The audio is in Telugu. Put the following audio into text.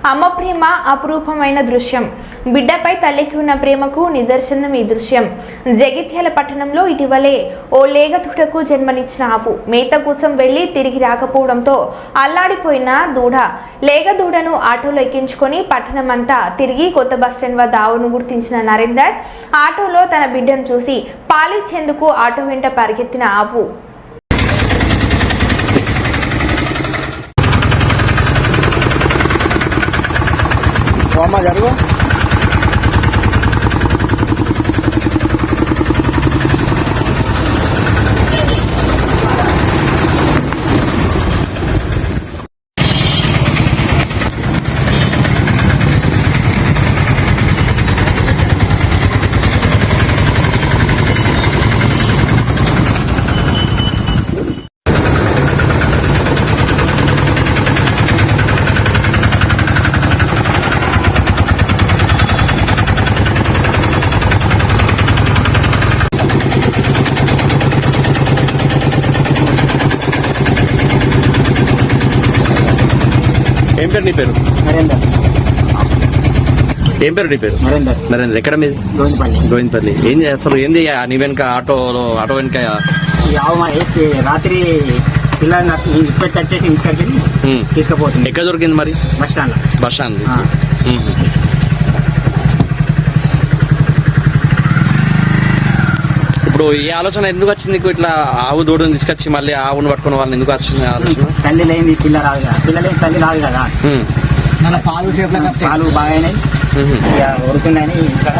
అమ్మ ప్రేమ అపురూపమైన దృశ్యం. బిడ్డపై తల్లికి ఉన్న ప్రేమకు నిదర్శనం ఈ దృశ్యం. జగిత్యాల పట్టణంలో ఇటీవలే ఓ లేగదూడకు జన్మనిచ్చిన ఆవు మేత కోసం వెళ్లి తిరిగి రాకపోవడంతో అల్లాడిపోయిన దూడ లేగదూడను ఆటోలో ఎక్కించుకొని పట్టణమంతా తిరిగి కొత్త బస్టాండ్ వద్ద ఆవును గుర్తించిన నరేందర్ ఆటోలో తన బిడ్డను చూసి పాలిచ్చేందుకు ఆటో వెంట పరిగెత్తిన ఆవు జరుగు ఏం పేరు నీ పేరు? నరేందర్. ఏం పేరు నీ పేరు? నరేందర్. నరేందర్. ఎక్కడ మీది? గోవిందపల్లి. ఏం అసలు ఏంది నీ వెనక ఆటో వెనక రాత్రి పిల్లలు ఇన్స్పెక్ట్ వచ్చేసి ఇంటికి తీసుకుపోతుంది. ఎక్కడ దొరికింది మరి? Bus stand. ఇప్పుడు ఈ ఆలోచన ఎందుకు వచ్చింది నీకు? ఇట్లా ఆవు దూడని తీసుకొచ్చి మళ్ళీ ఆవును పట్టుకున్న వాళ్ళని ఎందుకు వచ్చింది ఆలోచన? తల్లి లేని పిల్ల రాదు కదా, పిల్లలేని తల్లి రాదు కదా. పాలు బాగానే ఉరుకుందని ఇంకా